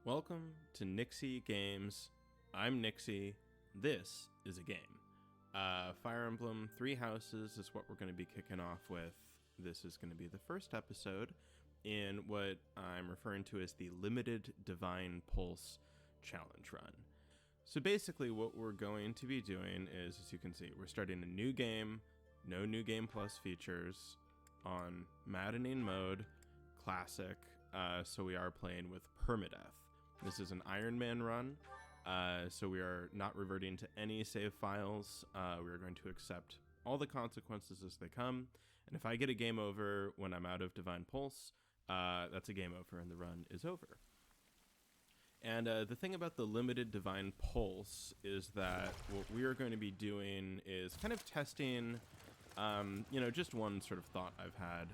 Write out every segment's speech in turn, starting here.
Welcome to Nixie Games. I'm Nixie. This is a game. Fire Emblem Three Houses is what we're going to be kicking off with. This is going to be the first episode in what I'm referring to as the Limited Divine Pulse Challenge Run. So basically what we're going to be doing is, as you can see, we're starting a new game, no New Game Plus features, on Maddening mode, Classic, so we are playing with permadeath. This is an Iron Man run, so we are not reverting to any save files. We are going to accept all the consequences as they come, and if I get a game over when I'm out of Divine Pulse, that's a game over and the run is over. And the thing about the limited Divine Pulse is that what we are going to be doing is kind of testing, just one sort of thought I've had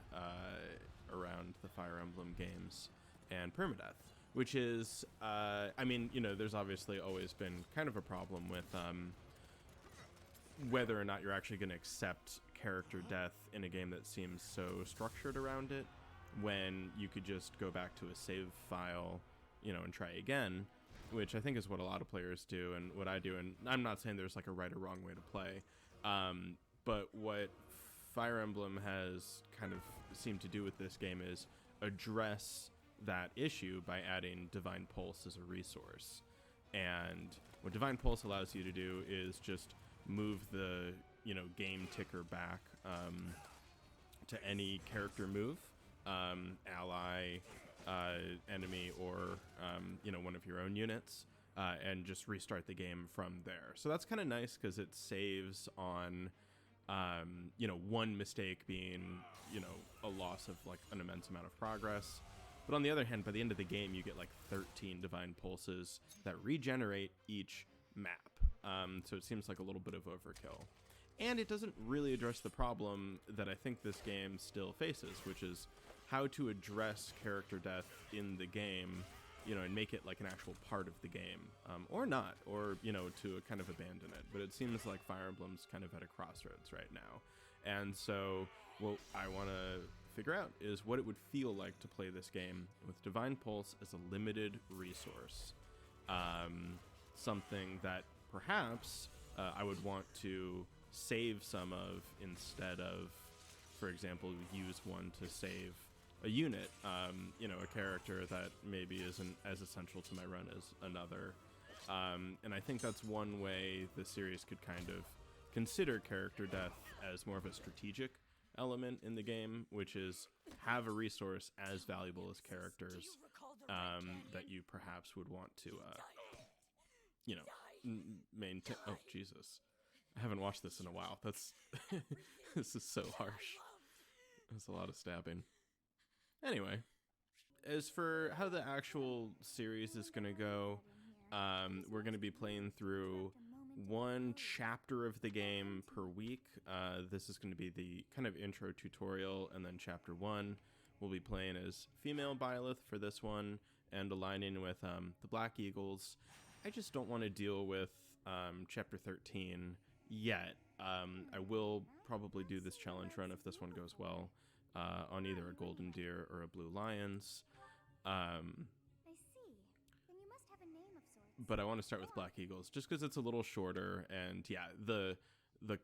around the Fire Emblem games and permadeath, which is, there's obviously always been kind of a problem with whether or not you're actually going to accept character death in a game that seems so structured around it, when you could just go back to a save file, and try again, which I think is what a lot of players do and what I do. And I'm not saying there's like a right or wrong way to play, but what Fire Emblem has kind of seemed to do with this game is address that issue by adding Divine Pulse as a resource. And what Divine Pulse allows you to do is just move the, game ticker back to any character move, ally, enemy, or, one of your own units, and just restart the game from there. So that's kind of nice because it saves on, one mistake being, a loss of like an immense amount of progress. But on the other hand, by the end of the game, you get like 13 Divine Pulses that regenerate each map. So it seems like a little bit of overkill. And it doesn't really address the problem that I think this game still faces, which is how to address character death in the game, and make it like an actual part of the game, or not, or, to kind of abandon it. But it seems like Fire Emblem's kind of at a crossroads right now. And so what I want to figure out is what it would feel like to play this game with Divine Pulse as a limited resource. Something that perhaps I would want to save some of instead of, for example, use one to save a unit, a character that maybe isn't as essential to my run as another. And I think that's one way the series could kind of consider character death as more of a strategic element in the game, which is have a resource as valuable as characters that you perhaps would want to, maintain. Oh, Jesus. I haven't watched this in a while. That's this is so harsh. There's a lot of stabbing. Anyway, as for how the actual series is going to go, we're going to be playing through one chapter of the game per week. This is going to be the kind of intro tutorial, and then chapter 1 we'll be playing as female Byleth for this one and aligning with the Black Eagles. I just don't want to deal with chapter 13 yet. I will probably do this challenge run if this one goes well, on either a Golden Deer or a Blue Lions. I see. Then you must have a name of sorts. But I want to start with Black Eagles just because it's a little shorter, and yeah, the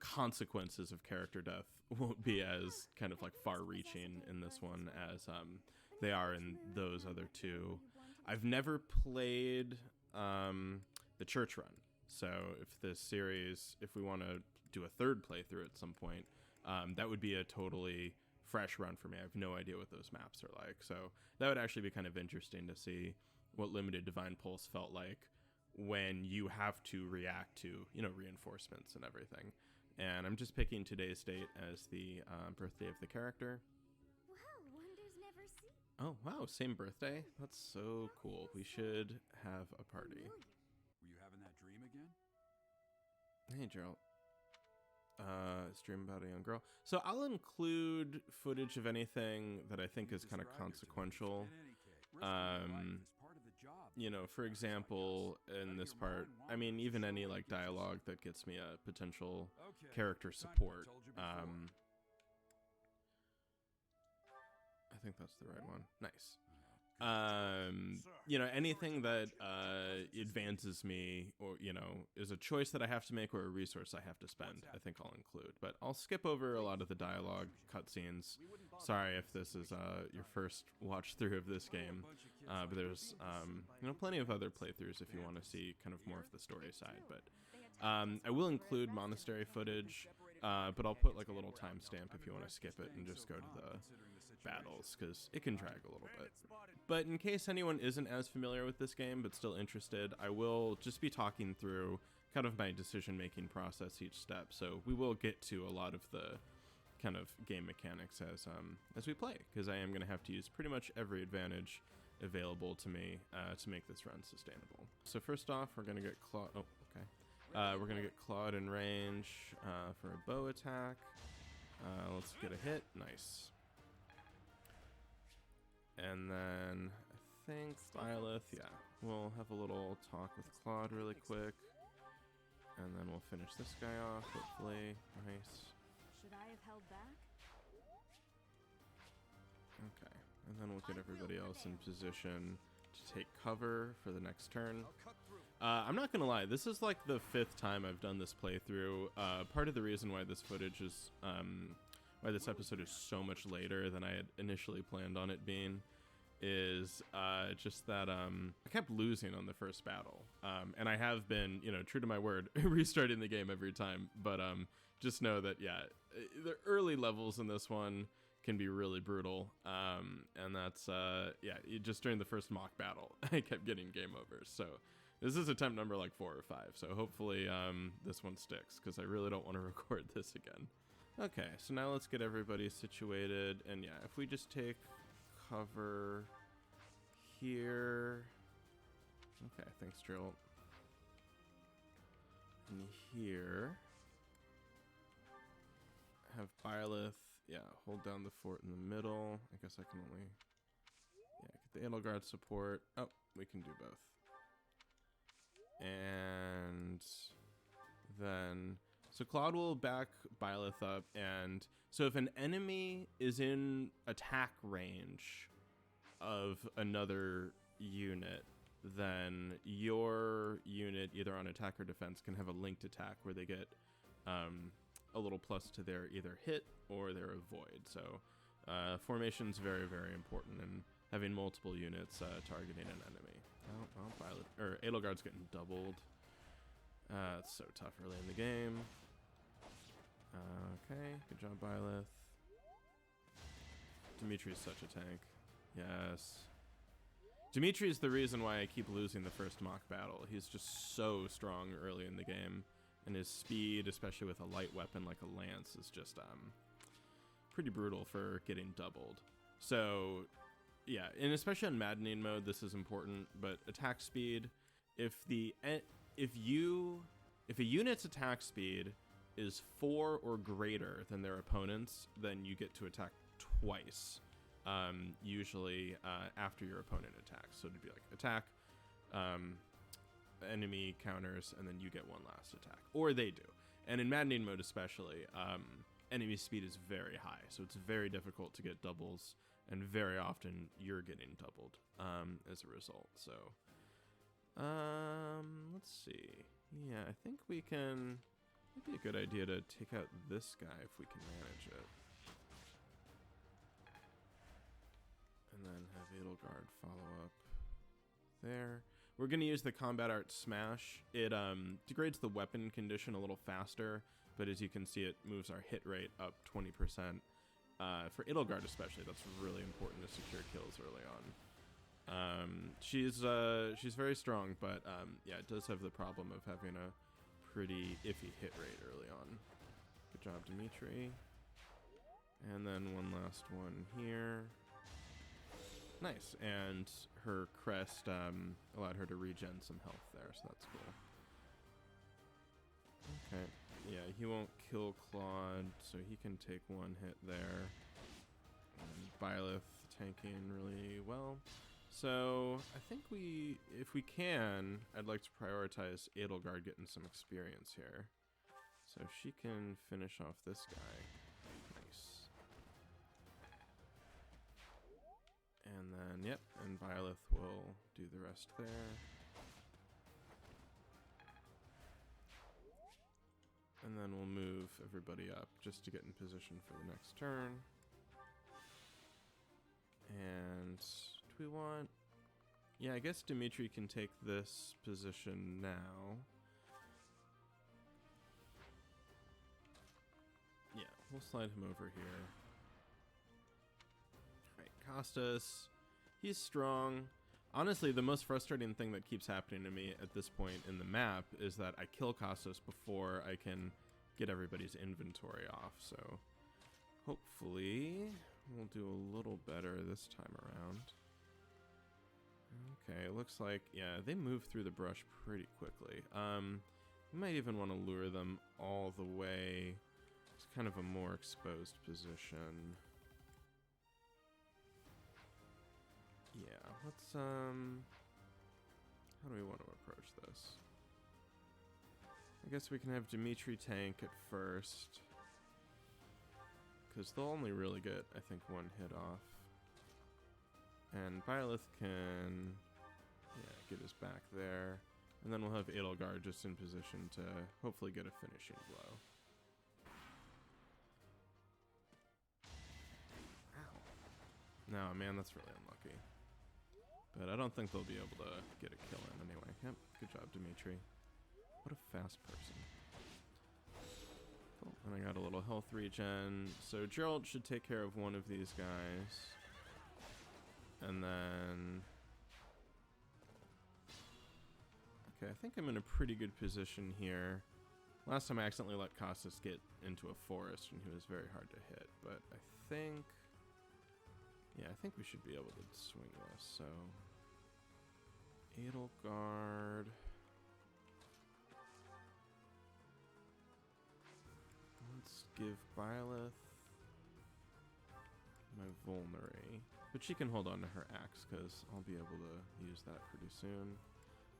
consequences of character death won't be as kind of like far-reaching in this one as they are in those other two. I've never played the church run, so if this series, if we want to do a third playthrough at some point, that would be a totally fresh run for me. I have no idea what those maps are like, so that would actually be kind of interesting to see what limited Divine Pulse felt like when you have to react to, reinforcements and everything. And I'm just picking today's date as the birthday of the character. Wow, wonders never see. Oh, wow, same birthday? That's so cool. We should have a party. Were you having that dream again? Hey, Gerald. Stream about a young girl. So I'll include footage of anything that I think is kind of consequential. For example, in this part, even any like dialogue that gets me a potential character support. I think that's the right one. Nice. You know, anything that advances me, or, you know, is a choice that I have to make or a resource I have to spend, I think I'll include. But I'll skip over a lot of the dialogue cutscenes. Sorry if this is your first watch through of this game, but there's you know, plenty of other playthroughs if you want to see kind of more of the story side. But I will include monastery footage, but I'll put like a little timestamp if you want to skip it and just go to the battles, because it can drag a little bit. But in case anyone isn't as familiar with this game but still interested, I will just be talking through kind of my decision-making process each step, so we will get to a lot of the kind of game mechanics as we play, because I am going to have to use pretty much every advantage available to me to make this run sustainable. So first off, we're going to get Claude. Oh, okay. We're going to get Claude in range for a bow attack. Let's get a hit. Nice. And then I think Byleth, yeah, we'll have a little talk with Claude really quick. And then we'll finish this guy off, hopefully. Nice. Should I have held back? Okay, and then we'll get everybody else in position to take cover for the next turn. I'm not gonna lie, this is like the 5th time I've done this playthrough. Part of the reason why this footage is, why this episode is so much later than I had initially planned on it being, is just that I kept losing on the first battle, and I have been, you know, true to my word, restarting the game every time. But just know that, yeah, the early levels in this one can be really brutal, and that's yeah, just during the first mock battle I kept getting game overs. So this is attempt number like 4 or 5, so hopefully this one sticks, because I really don't want to record this again. Okay, so now let's get everybody situated, and yeah, if we just take cover here. Okay, thanks, Drill. And here, have Byleth, yeah, hold down the fort in the middle. I guess I can only, yeah, get the Edelgard support. Oh, we can do both. And then, so Claude will back Byleth up, and so if an enemy is in attack range of another unit, then your unit, either on attack or defense, can have a linked attack where they get a little plus to their either hit or their avoid. So formation's very, very important, and having multiple units targeting an enemy. Oh, Byleth, or Edelgard's getting doubled. It's so tough early in the game. Okay, good job, Byleth. Dimitri's such a tank. Yes. Dimitri is the reason why I keep losing the first mock battle. He's just so strong early in the game, and his speed, especially with a light weapon like a lance, is just pretty brutal for getting doubled. So yeah, and especially on Maddening mode, this is important. But attack speed, if a unit's attack speed is 4 or greater than their opponent's, then you get to attack twice, usually after your opponent attacks. So it'd be like attack, enemy counters, and then you get one last attack, or they do. And in Maddening mode especially, enemy speed is very high, so it's very difficult to get doubles, and very often you're getting doubled as a result. So let's see. Yeah, I think we can. It'd be a good idea to take out this guy if we can manage it. And then have Edelgard follow up there. We're going to use the combat art smash. It degrades the weapon condition a little faster, but as you can see, it moves our hit rate up 20%. For Edelgard especially, that's really important to secure kills early on. She's very strong, but yeah, it does have the problem of having a pretty iffy hit rate early on. Good job, Dimitri. And then one last one here. Nice, and her crest allowed her to regen some health there, so that's cool. Okay, yeah, he won't kill Claude, so he can take one hit there. And Byleth tanking really well. So I think if we can, I'd like to prioritize Edelgard getting some experience here. So she can finish off this guy. Nice. And And then, yep, and Byleth will do the rest there. And then we'll move everybody up just to get in position for the next turn. And do we want... Yeah, I guess Dimitri can take this position now. Yeah, we'll slide him over here. Alright, Costas. He's strong. Honestly, the most frustrating thing that keeps happening to me at this point in the map is that I kill Costas before I can get everybody's inventory off, so hopefully we'll do a little better this time around. Okay, it looks like, yeah, they move through the brush pretty quickly. You might even want to lure them all the way. It's kind of a more exposed position. Yeah, let's, how do we want to approach this? I guess we can have Dimitri tank at first, because they'll only really get, I think, one hit off. And Byleth can, yeah, get his back there. And then we'll have Edelgard just in position to hopefully get a finishing blow. Ow. No, man, that's really unlucky. But I don't think they'll be able to get a kill in anyway. Yep, good job, Dimitri. What a fast person. Cool, and I got a little health regen. So Gerald should take care of one of these guys. And then... Okay, I think I'm in a pretty good position here. Last time I accidentally let Costas get into a forest and he was very hard to hit. But I think... Yeah, I think we should be able to swing this, so... Edelgard... Let's give Byleth my Vulnerary. But she can hold on to her axe, because I'll be able to use that pretty soon.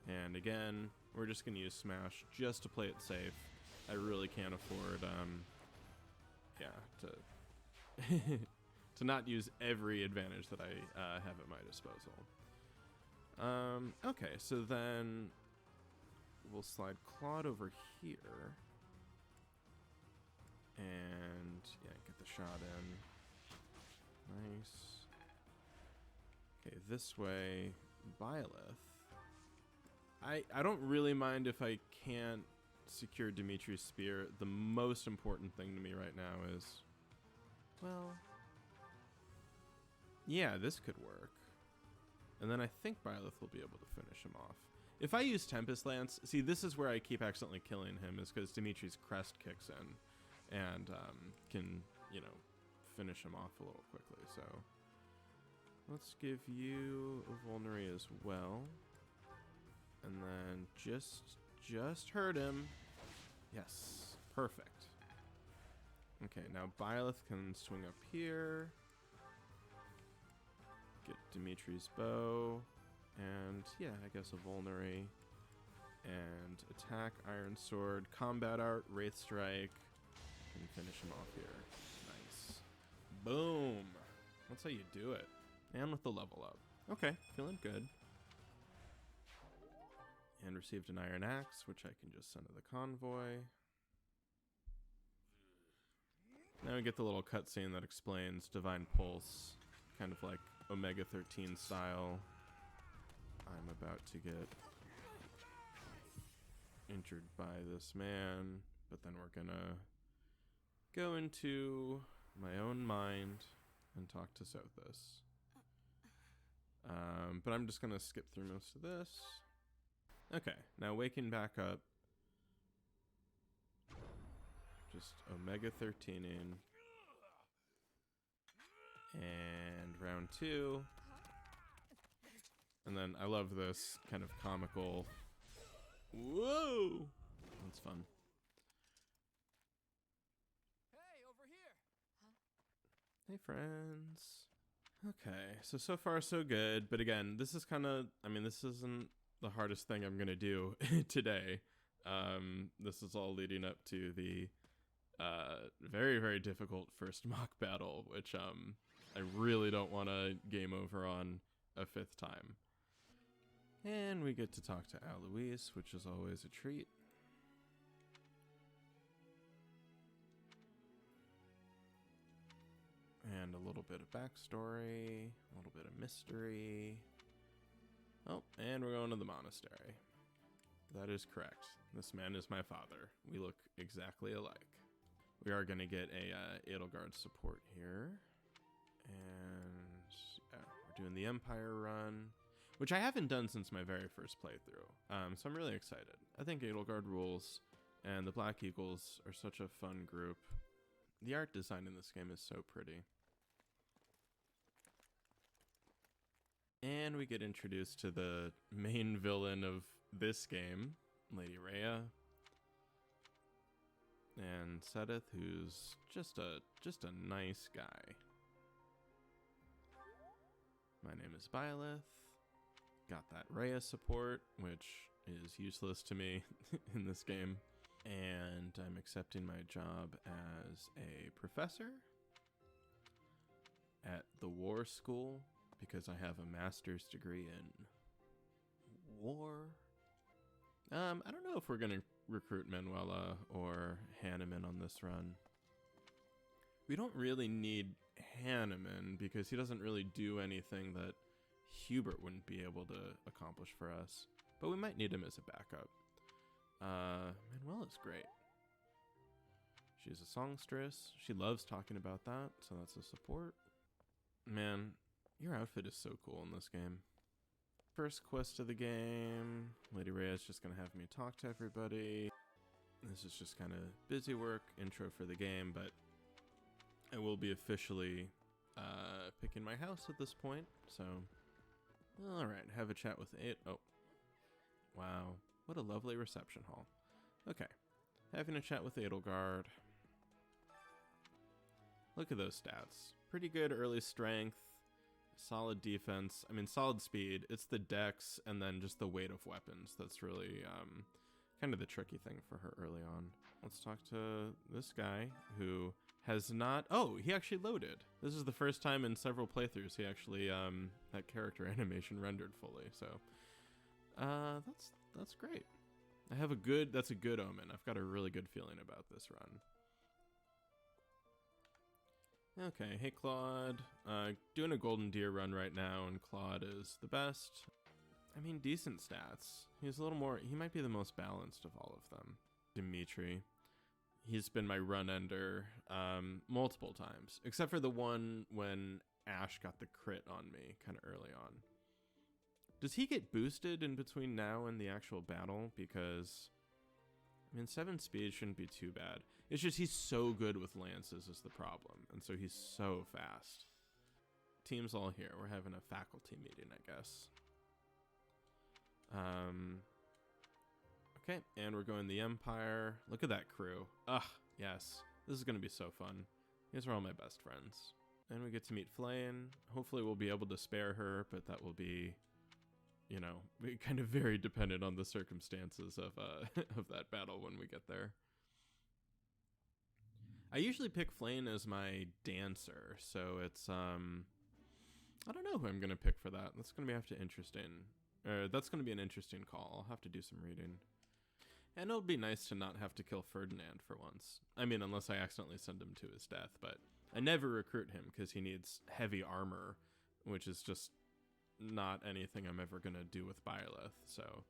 And again, we're just going to use Smash just to play it safe. I really can't afford, yeah, to... to not use every advantage that I have at my disposal. Okay, so then we'll slide Claude over here. And, yeah, get the shot in. Nice. Okay, this way, Byleth. I don't really mind if I can't secure Dimitri's spear. The most important thing to me right now is, well... Yeah, this could work. And then I think Byleth will be able to finish him off. If I use Tempest Lance, see, this is where I keep accidentally killing him, is because Dimitri's crest kicks in and can, you know, finish him off a little quickly. So let's give you a Vulnerary as well. And then just hurt him. Yes, perfect. Okay, now Byleth can swing up here. Get Dimitri's bow, and yeah, I guess a Vulnerary, and attack, Iron Sword, Combat Art, Wraith Strike, and finish him off here. Nice. Boom! That's how you do it. And with the level up. Okay, feeling good. And received an Iron Axe, which I can just send to the convoy. Now we get the little cutscene that explains Divine Pulse, kind of like Omega 13 style. I'm about to get injured by this man, but then we're gonna go into my own mind and talk to Sothis. But I'm just gonna skip through most of this. Okay, now waking back up. Just Omega 13ing. And round 2. And then I love this kind of comical. Whoa! That's fun. Hey, over here. Hey, friends. Okay, so far so good. But again, this is kind of, I mean, this isn't the hardest thing I'm going to do today. This is all leading up to the very, very difficult first mock battle, which, I really don't want to game over on a 5th time. And we get to talk to Alois, which is always a treat. And a little bit of backstory, a little bit of mystery. Oh, and we're going to the monastery. That is correct. This man is my father. We look exactly alike. We are going to get a Edelgard support here. And yeah, we're doing the Empire run, which I haven't done since my very first playthrough. So I'm really excited. I think Edelgard rules, and the Black Eagles are such a fun group. The art design in this game is so pretty. And we get introduced to the main villain of this game, Lady Rhea. And Sedith, who's just a nice guy. My name is Byleth. Got that Rhea support, which is useless to me in this game. And I'm accepting my job as a professor at the War School because I have a master's degree in war. I don't know if we're going to recruit Manuela or Hanneman on this run. We don't really need Hanneman because he doesn't really do anything that Hubert wouldn't be able to accomplish for us. But we might need him as a backup. Manuela's great. She's a songstress. She loves talking about that, so that's a support. Man, your outfit is so cool in this game. First quest of the game. Lady Rhea is just going to have me talk to everybody. This is just kind of busy work, intro for the game, but I will be officially picking my house at this point, so... Alright, have a chat with it. Oh. Wow. What a lovely reception hall. Okay. Having a chat with Edelgard. Look at those stats. Pretty good early strength. Solid defense. I mean, solid speed. It's the dex and then just the weight of weapons. That's really kind of the tricky thing for her early on. Let's talk to this guy who has not... Oh, he actually loaded. This is the first time in several playthroughs he actually, that character animation rendered fully. So, that's great. I have that's a good omen. I've got a really good feeling about this run. Okay, hey Claude. Doing a Golden Deer run right now, and Claude is the best. I mean, decent stats. He's a little more... He might be the most balanced of all of them. Dimitri. He's been my run ender multiple times, except for the one when Ash got the crit on me kind of early on. Does he get boosted in between now and the actual battle? Because, I mean, 7 speed shouldn't be too bad. It's just he's so good with lances is the problem, and so he's so fast. Team's all here. We're having a faculty meeting, I guess. Okay, and we're going the Empire. Look at that crew. Ugh, yes. This is going to be so fun. These are all my best friends. And we get to meet Flayn. Hopefully we'll be able to spare her, but that will be, you know, kind of very dependent on the circumstances of of that battle when we get there. I usually pick Flayn as my dancer, so it's, I don't know who I'm going to pick for that. That's going to be that's going to be an interesting call. I'll have to do some reading. And it'll be nice to not have to kill Ferdinand for once. I mean, unless I accidentally send him to his death, but I never recruit him because he needs heavy armor, which is just not anything I'm ever going to do with Byleth. So,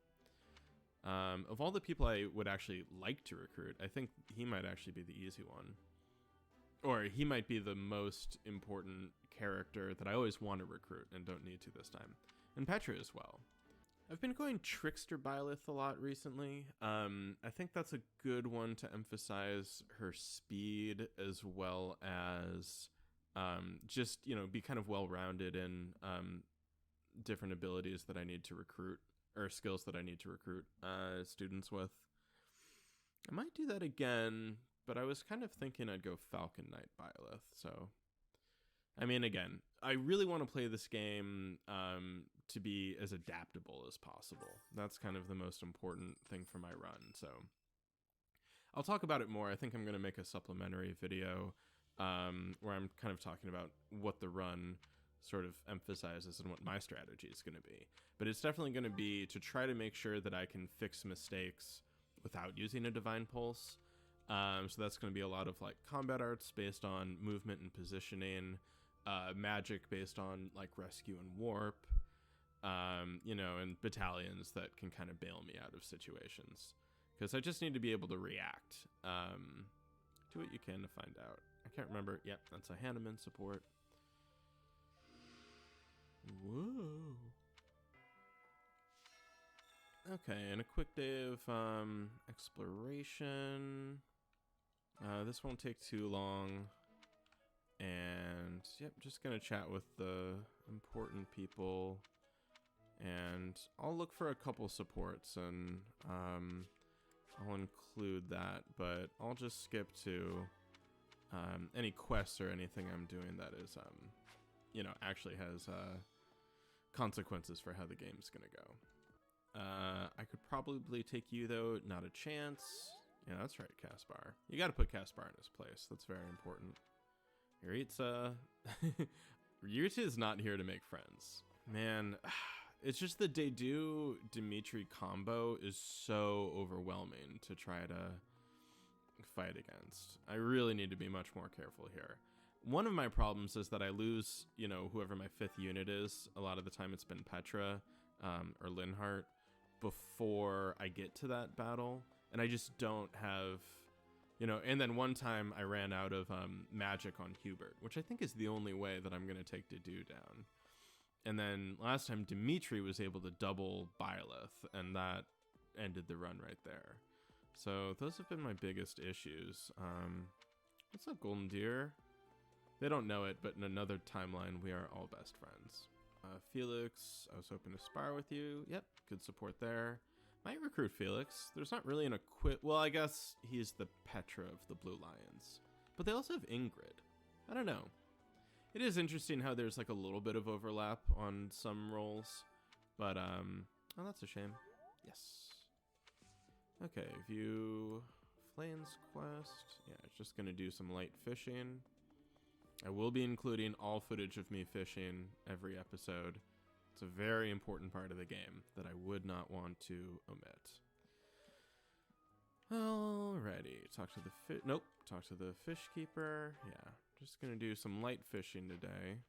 of all the people I would actually like to recruit, I think he might actually be the easy one. Or he might be the most important character that I always want to recruit and don't need to this time. And Petra as well. I've been going Trickster Byleth a lot recently. I think that's a good one to emphasize her speed as well as just, you know, be kind of well-rounded in different abilities that I need to recruit, or skills that I need to recruit students with. I might do that again, but I was kind of thinking I'd go Falcon Knight Byleth, so... I mean, again, I really want to play this game to be as adaptable as possible. That's kind of the most important thing for my run, so... I'll talk about it more. I think I'm going to make a supplementary video where I'm kind of talking about what the run sort of emphasizes and what my strategy is going to be. But it's definitely going to be to try to make sure that I can fix mistakes without using a Divine Pulse. So that's going to be a lot of like combat arts based on movement and positioning, magic based on like rescue and warp, and battalions that can kind of bail me out of situations. Because I just need to be able to react. Do what you can to find out. I can't remember. Yep, that's a Hanneman support. Whoa. Okay, and a quick day of exploration. This won't take too long. And, yep, just gonna chat with the important people. And I'll look for a couple supports, and I'll include that. But I'll just skip to any quests or anything I'm doing that is, actually has consequences for how the game's gonna go. I could probably take you, though. Not a chance. Yeah, that's right, Caspar. You gotta put Caspar in his place. That's very important. Yuritsa. Yuritsa is not here to make friends. Man, it's just the Dedu Dimitri combo is so overwhelming to try to fight against. I really need to be much more careful here. One of my problems is that I lose, whoever my 5th unit is. A lot of the time it's been Petra or Linhardt before I get to that battle. And I just don't have, and then one time I ran out of magic on Hubert, which I think is the only way that I'm going to take Dedu down. And then last time Dimitri was able to double Byleth, and that ended the run right there. So those have been my biggest issues. What's up, Golden Deer? They don't know it, but in another timeline, we are all best friends. Felix, I was hoping to spar with you. Yep, good support there. Might recruit Felix. There's not really an equip. Well, I guess he's the Petra of the Blue Lions. But they also have Ingrid. I don't know. It is interesting how there's like a little bit of overlap on some roles. But, oh, that's a shame. Yes. Okay, view Flames quest. Yeah, it's just going to do some light fishing. I will be including all footage of me fishing every episode. It's a very important part of the game that I would not want to omit. Alrighty, talk to the talk to the fish keeper. Yeah, just gonna do some light fishing today.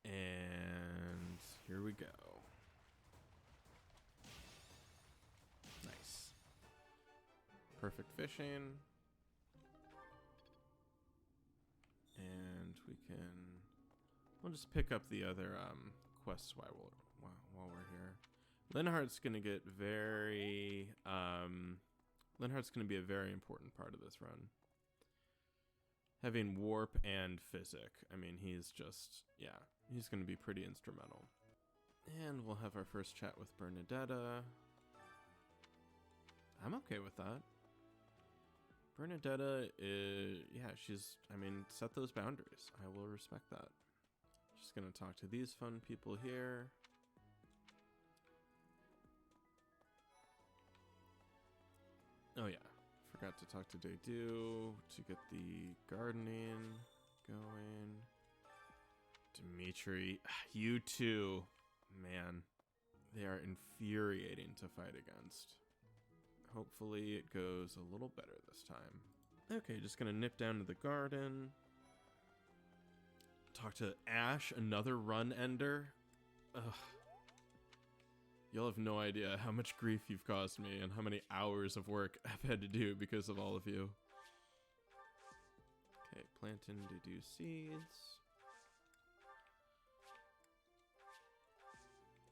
And here we go. Nice. Perfect fishing. And we'll just pick up the other quests while we're here. Linhardt's gonna get Linhardt's gonna be a very important part of this run. Having warp and physic. I mean, he's gonna be pretty instrumental. And we'll have our first chat with Bernadetta. I'm okay with that. Bernadetta is, set those boundaries. I will respect that. Just gonna talk to these fun people here. Oh yeah, forgot to talk to Dedu to get the gardening going. Dimitri, you too. Man, they are infuriating to fight against. Hopefully it goes a little better this time. Okay, just gonna nip down to the garden. Talk to Ash, another run ender. Ugh. You'll have no idea how much grief you've caused me and how many hours of work I've had to do because of all of you. Okay, planting to do seeds.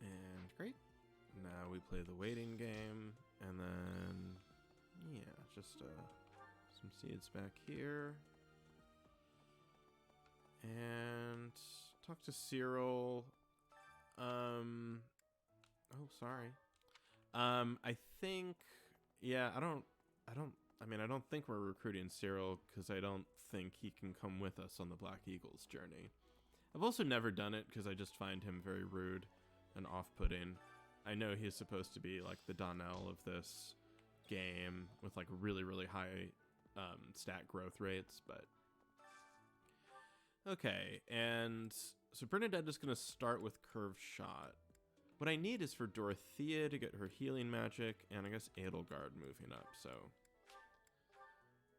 And great. Now we play the waiting game. And then, yeah, just some seeds back here. And talk to Cyril. Oh, sorry. I think, yeah, I don't think we're recruiting Cyril because I don't think he can come with us on the Black Eagles journey. I've also never done it because I just find him very rude and off-putting. I know he's supposed to be like the Donnell of this game with like really, really high stat growth rates, but okay. And so Bernadette is going to start with Curved Shot. What I need is for Dorothea to get her healing magic, and I guess Edelgard moving up, so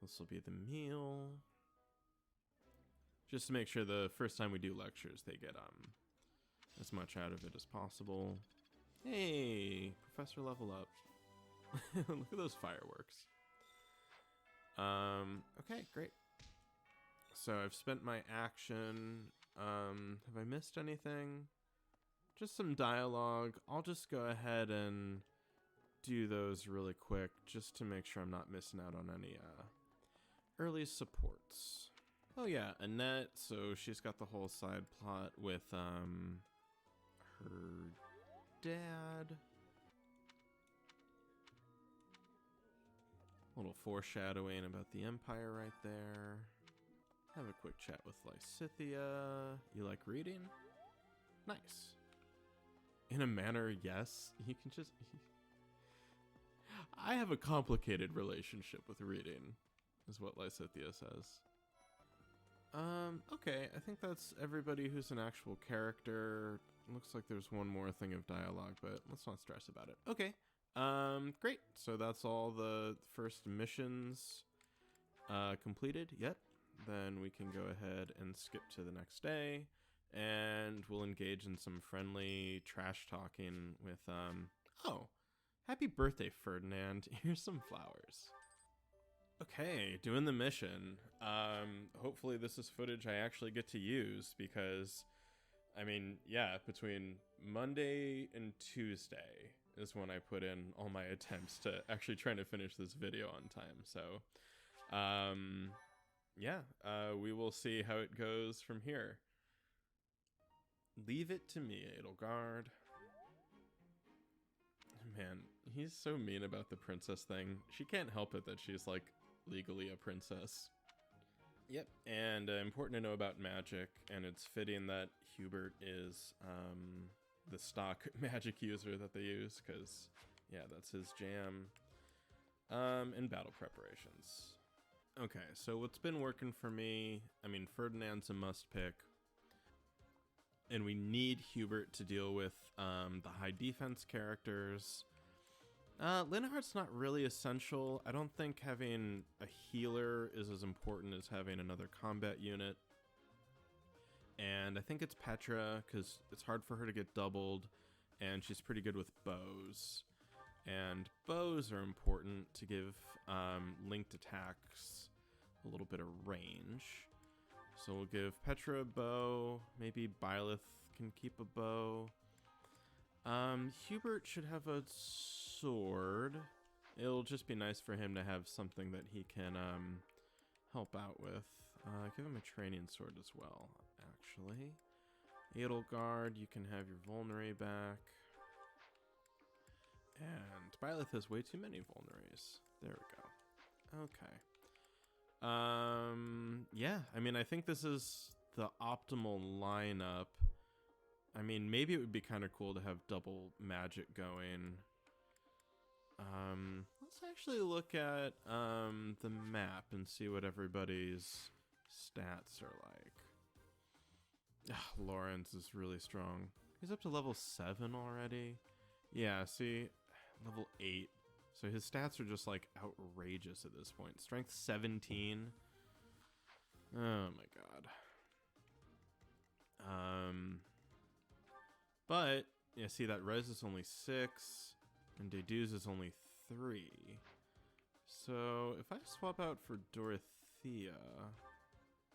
this will be the meal. Just to make sure the first time we do lectures, they get as much out of it as possible. Hey, Professor level up. Look at those fireworks. Okay, great. So I've spent my action. Have I missed anything? Just some dialogue. I'll just go ahead and do those really quick just to make sure I'm not missing out on any early supports. Oh yeah, Annette, so she's got the whole side plot with her dad. A little foreshadowing about the Empire right there. Have a quick chat with Lysithea. You like reading? Nice. In a manner, yes. You can just... I have a complicated relationship with reading, is what Lysithea says. Okay, I think that's everybody who's an actual character. Looks like there's one more thing of dialogue, but let's not stress about it. Okay, great. So that's all the first missions completed. Yep. Then we can go ahead and skip to the next day, and we'll engage in some friendly trash talking with, oh, happy birthday, Ferdinand. Here's some flowers. Okay, doing the mission. Hopefully this is footage I actually get to use because, I mean, yeah, between Monday and Tuesday is when I put in all my attempts to actually trying to finish this video on time. So, yeah, we will see how it goes from here. Leave it to me, Edelgard. Man, he's so mean about the princess thing. She can't help it that she's, like, legally a princess. Yep, and important to know about magic, and it's fitting that Hubert is the stock magic user that they use, because, yeah, that's his jam. In battle preparations. Okay, so what's been working for me, I mean, Ferdinand's a must-pick, and we need Hubert to deal with the high defense characters. Linhardt's not really essential. I don't think having a healer is as important as having another combat unit. And I think it's Petra, because it's hard for her to get doubled, and she's pretty good with bows. And bows are important to give linked attacks a little bit of range. So we'll give Petra a bow. Maybe Byleth can keep a bow. Hubert should have a sword. It'll just be nice for him to have something that he can help out with. Give him a training sword as well, actually. Edelgard, you can have your Vulnerary back. And Byleth has way too many Vulneraries. There we go. Okay. Yeah, I mean, I think this is the optimal lineup. I mean, maybe it would be kind of cool to have double magic going. Let's actually look at the map and see what everybody's stats are like. Lawrence is really strong. He's up to level 7 already. Yeah, see, level 8. So his stats are just like outrageous at this point. Strength 17. Oh my god. But yeah, see that res is only 6 and Dedue's is only 3. So if I swap out for Dorothea,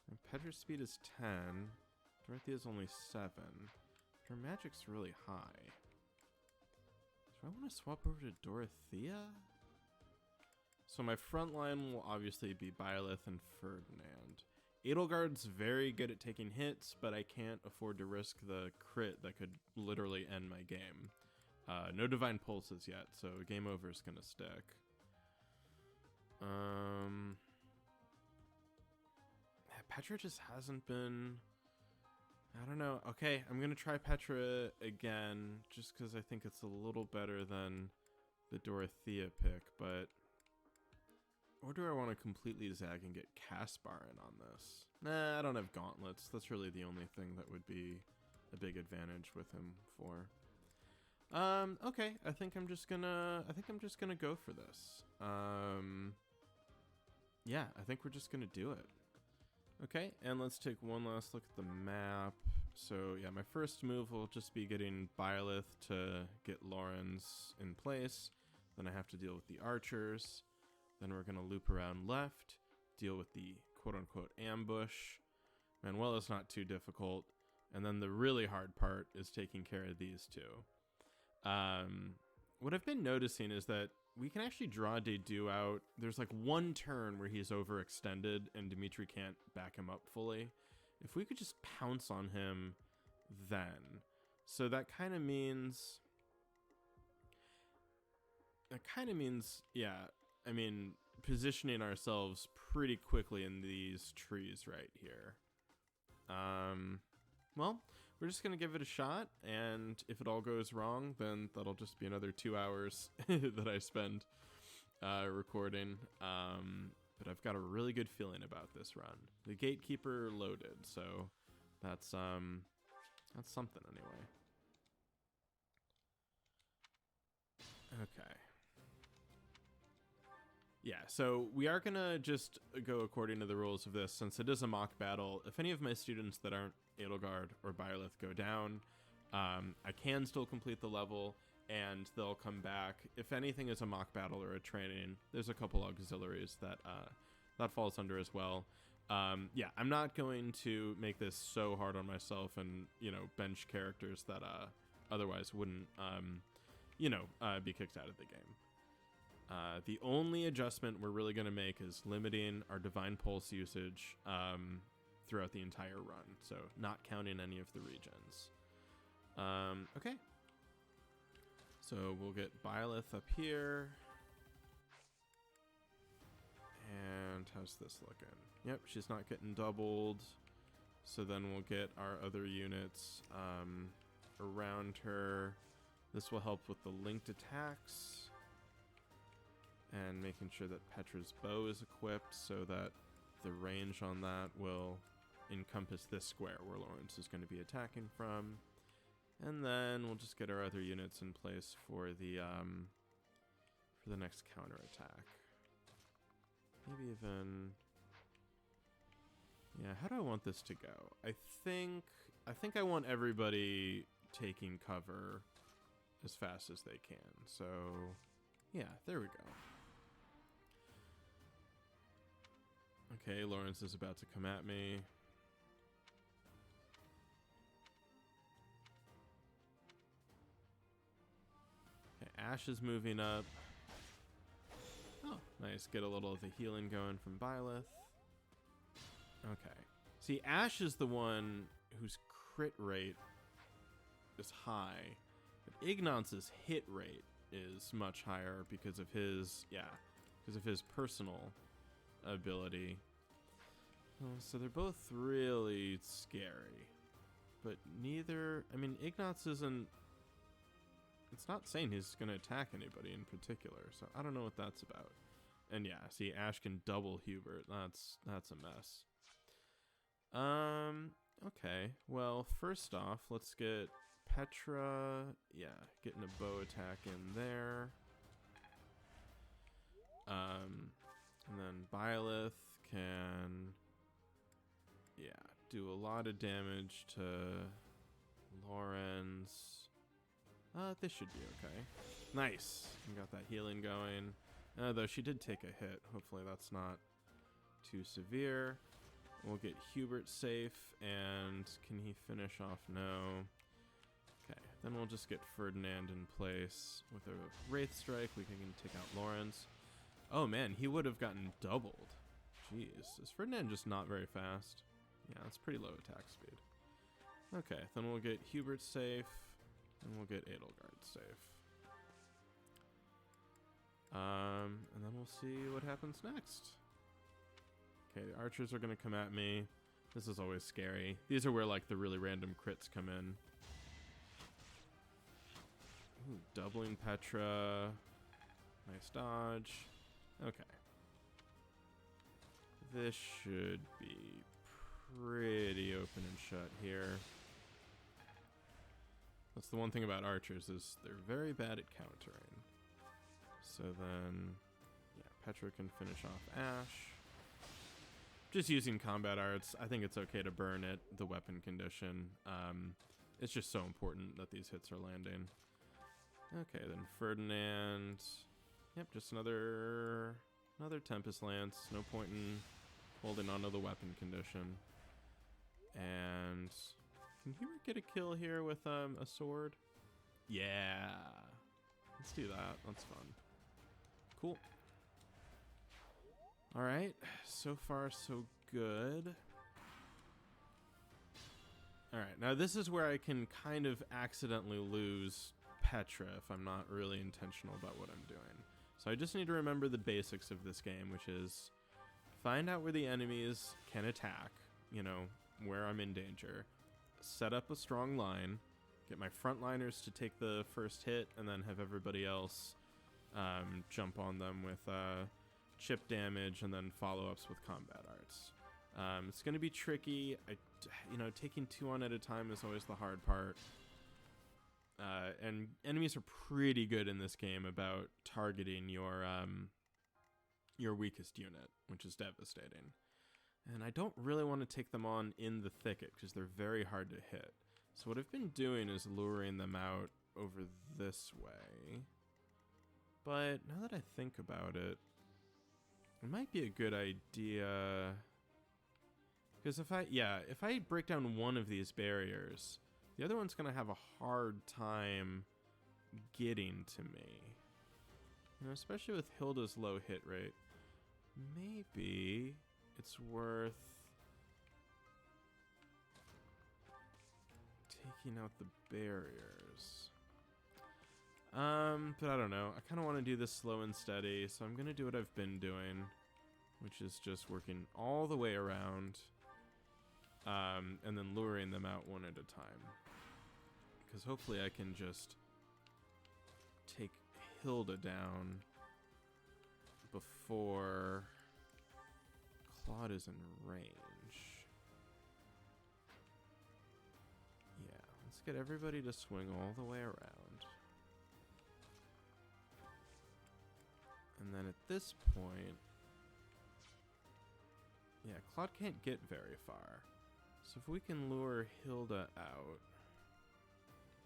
and Petra's speed is 10, Dorothea's only 7. Her magic's really high. Do I want to swap over to Dorothea? So my front line will obviously be Byleth and Ferdinand. Edelgard's very good at taking hits, but I can't afford to risk the crit that could literally end my game. No Divine Pulses yet, so game over is gonna stick. Petra just hasn't been... I don't know. Okay, I'm gonna try Petra again, just because I think it's a little better than the Dorothea pick, but... Or do I want to completely zag and get Caspar in on this? Nah, I don't have gauntlets. That's really the only thing that would be a big advantage with him for. Okay, I think I'm just gonna go for this. Yeah, I think we're just gonna do it. Okay, and let's take one last look at the map. So yeah, my first move will just be getting Byleth to get Lawrence in place. Then I have to deal with the archers. Then we're gonna loop around left, deal with the quote-unquote ambush. Manuela's not too difficult. And then the really hard part is taking care of these two. What I've been noticing is that we can actually draw Dedu out. There's like one turn where he's overextended and Dimitri can't back him up fully. If we could just pounce on him then. So that kind of means, yeah, I mean, positioning ourselves pretty quickly in these trees right here. Well, we're just going to give it a shot, and if it all goes wrong, then that'll just be another 2 hours that I spend recording. But I've got a really good feeling about this run. The Gatekeeper loaded, so that's something anyway. Okay. Yeah, so we are going to just go according to the rules of this, since it is a mock battle. If any of my students that aren't Edelgard or Byleth go down, I can still complete the level, and they'll come back. If anything is a mock battle or a training, there's a couple auxiliaries that that falls under as well. Yeah, I'm not going to make this so hard on myself and, you know, bench characters that otherwise wouldn't, be kicked out of the game. The only adjustment we're really going to make is limiting our Divine Pulse usage throughout the entire run, so not counting any of the regions. Okay. So we'll get Byleth up here. And how's this looking? Yep, she's not getting doubled. So then we'll get our other units around her. This will help with the linked attacks. And making sure that Petra's bow is equipped so that the range on that will encompass this square where Lawrence is going to be attacking from. And then we'll just get our other units in place for the next counterattack. Maybe even, yeah, how do I want this to go? I think I want everybody taking cover as fast as they can. So yeah, there we go. Okay, Lawrence is about to come at me. Okay, Ash is moving up. Oh, nice. Get a little of the healing going from Byleth. Okay. See, Ash is the one whose crit rate is high. But Ignance's hit rate is much higher because of his, personal ability. So they're both really scary. But neither, I mean, Ignatz isn't, it's not saying he's going to attack anybody in particular, so I don't know what that's about. And yeah, see, Ash can double Hubert. That's a mess. Okay. Well, first off, let's get Petra, getting a bow attack in there. And then Byleth can, do a lot of damage to Lawrence. This should be okay. Nice. We got that healing going. Though she did take a hit. Hopefully that's not too severe. We'll get Hubert safe, and can he finish off? No. Okay, then we'll just get Ferdinand in place. With a Wraith Strike, we can take out Lawrence. Oh man, he would have gotten doubled. Jeez, is Ferdinand just not very fast? Yeah, that's pretty low attack speed. Okay, then we'll get Hubert safe, and we'll get Edelgard safe. And then we'll see what happens next. Okay, the archers are gonna come at me. This is always scary. These are where like the really random crits come in. Ooh, doubling Petra. Nice dodge. Okay. This should be pretty open and shut here. That's the one thing about archers, is they're very bad at countering. So then, yeah, Petra can finish off Ash. Just using combat arts, I think it's okay to burn it, the weapon condition. It's just so important that these hits are landing. Okay, then Ferdinand. Yep, just another Tempest Lance. No point in holding on to the weapon condition. And can he get a kill here with a sword? Yeah. Let's do that. That's fun. Cool. All right. So far, so good. All right. Now, this is where I can kind of accidentally lose Petra if I'm not really intentional about what I'm doing. So I just need to remember the basics of this game, which is find out where the enemies can attack, you know, where I'm in danger, set up a strong line, get my frontliners to take the first hit, and then have everybody else jump on them with chip damage and then follow-ups with combat arts. It's going to be tricky. Taking 2 on at a time is always the hard part. And enemies are pretty good in this game about targeting your weakest unit, which is devastating. And I don't really want to take them on in the thicket because they're very hard to hit. So what I've been doing is luring them out over this way. But now that I think about it, it might be a good idea. Because if I break down one of these barriers, the other one's going to have a hard time getting to me. You know, especially with Hilda's low hit rate. Maybe it's worth taking out the barriers. But I don't know. I kind of want to do this slow and steady, so I'm going to do what I've been doing, which is just working all the way around, and then luring them out one at a time. Because hopefully I can just take Hilda down before Claude is in range. Yeah, let's get everybody to swing all the way around. And then at this point, yeah, Claude can't get very far. So if we can lure Hilda out,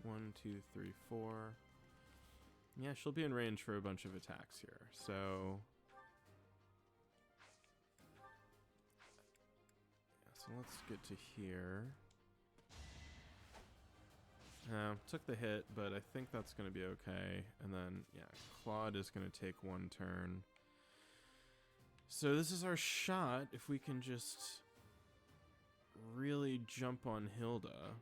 1, 2, 3, 4. Yeah, she'll be in range for a bunch of attacks here. So let's get to here. Took the hit, but I think that's going to be okay. And then, yeah, Claude is going to take 1 turn. So this is our shot. If we can just really jump on Hilda.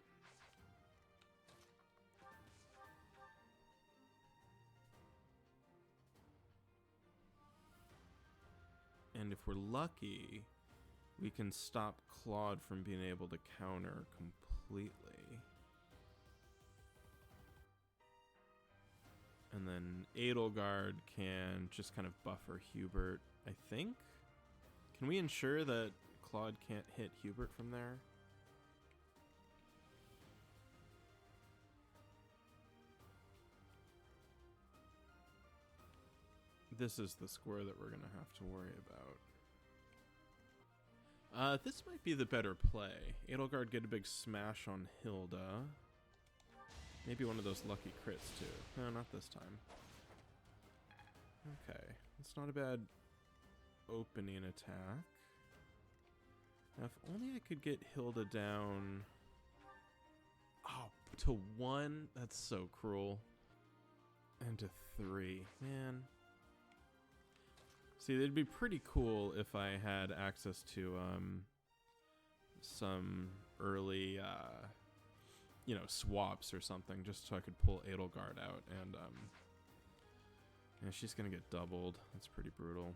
And if we're lucky, we can stop Claude from being able to counter completely. And then Edelgard can just kind of buffer Hubert, I think. Can we ensure that Claude can't hit Hubert from there? This is the square that we're going to have to worry about. This might be the better play. Edelgard get a big smash on Hilda. Maybe one of those lucky crits too. No, not this time. Okay, it's not a bad opening attack. Now, if only I could get Hilda down. Oh, to 1? That's so cruel. And to 3. Man. See, it'd be pretty cool if I had access to some early swaps or something, just so I could pull Edelgard out. And yeah, she's gonna get doubled. That's pretty brutal.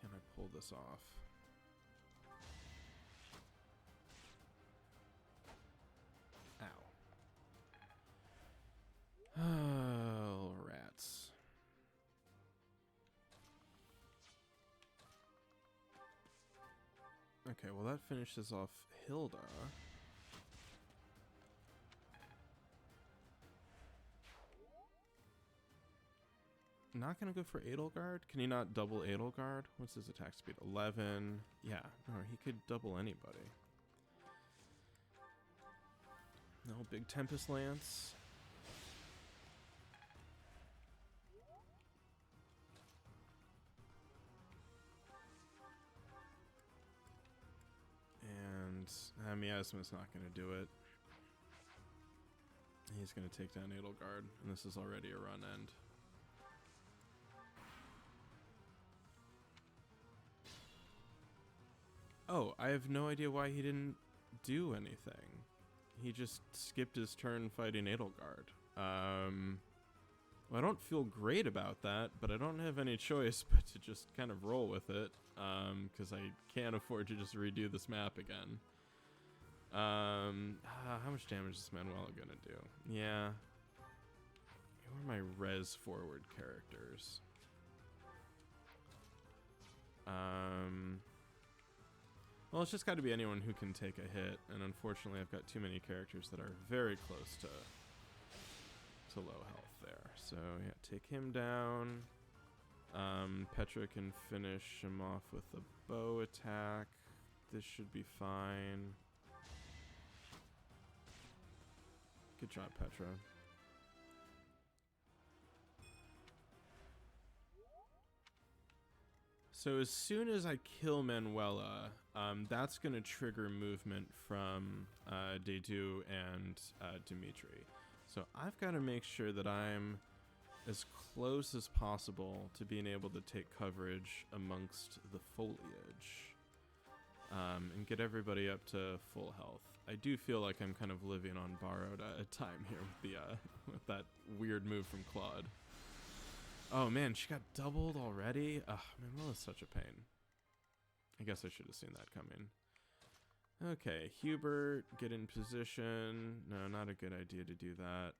Can I pull this off? Ow. Okay, well that finishes off Hilda. Not gonna go for Edelgard? Can he not double Edelgard? What's his attack speed? 11. Yeah, no, he could double anybody. No, big Tempest Lance. And Miasma's not gonna do it. He's gonna take down Edelgard, and this is already a run end. Oh, I have no idea why he didn't do anything. He just skipped his turn fighting Edelgard. Well, I don't feel great about that, but I don't have any choice but to just kind of roll with it, because I can't afford to just redo this map again. How much damage is Manuela gonna do? Yeah. Who are my res forward characters? Well, it's just got to be anyone who can take a hit, and unfortunately I've got too many characters that are very close to low health there. So yeah, take him down. Petra can finish him off with a bow attack. This should be fine. Good job, Petra. So as soon as I kill Manuela, that's going to trigger movement from Dedu and Dimitri. So I've got to make sure that I'm as close as possible to being able to take coverage amongst the foliage, and get everybody up to full health. I do feel like I'm kind of living on borrowed time here with the with that weird move from Claude. Oh man, she got doubled already? Ugh, Manuela's such a pain. I guess I should have seen that coming. Okay, Hubert, get in position. No, not a good idea to do that.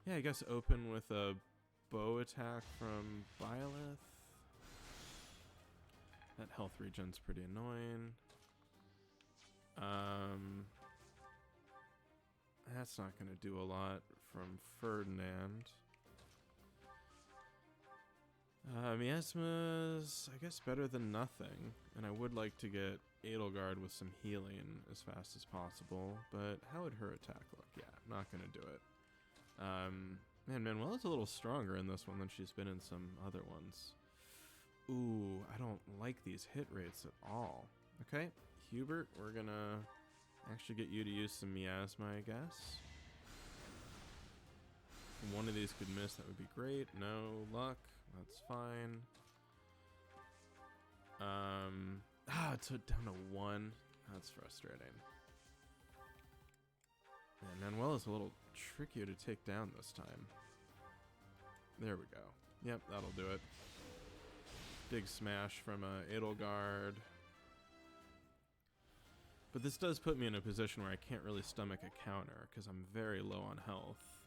Yeah, I guess open with a bow attack from Byleth. That health regen's pretty annoying. That's not going to do a lot from Ferdinand. Miasma's, I guess, better than nothing. And I would like to get Edelgard with some healing as fast as possible. But how would her attack look? Yeah, not going to do it. Man, Manuela's a little stronger in this one than she's been in some other ones. Ooh, I don't like these hit rates at all. Okay, Hubert, we're going to actually get you to use some Miasma, I guess. If one of these could miss, that would be great. No luck. That's fine. It's down to 1. That's frustrating. Yeah, Manuela's a little trickier to take down this time. There we go. Yep, that'll do it. Big smash from Edelgard. But this does put me in a position where I can't really stomach a counter because I'm very low on health.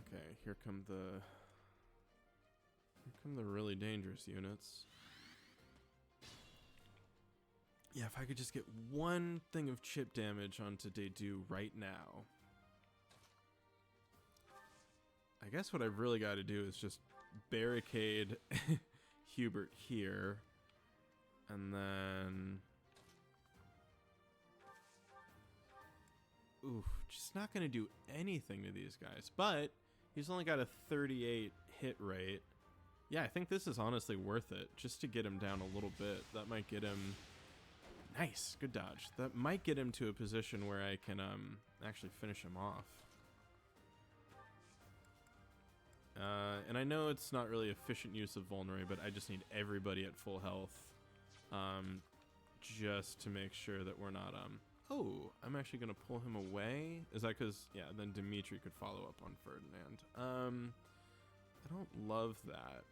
Okay, here come the really dangerous units. Yeah, if I could just get one thing of chip damage onto Dedu right now. I guess what I've really got to do is just barricade Hubert here. And then... Oof, just not going to do anything to these guys. But he's only got a 38 hit rate. Yeah, I think this is honestly worth it. Just to get him down a little bit. That might get him... Nice, good dodge. That might get him to a position where I can actually finish him off. And I know it's not really efficient use of Vulnerary, but I just need everybody at full health. Just to make sure that we're not... Oh, I'm actually going to pull him away. Is that because... Yeah, then Dimitri could follow up on Ferdinand. I don't love that.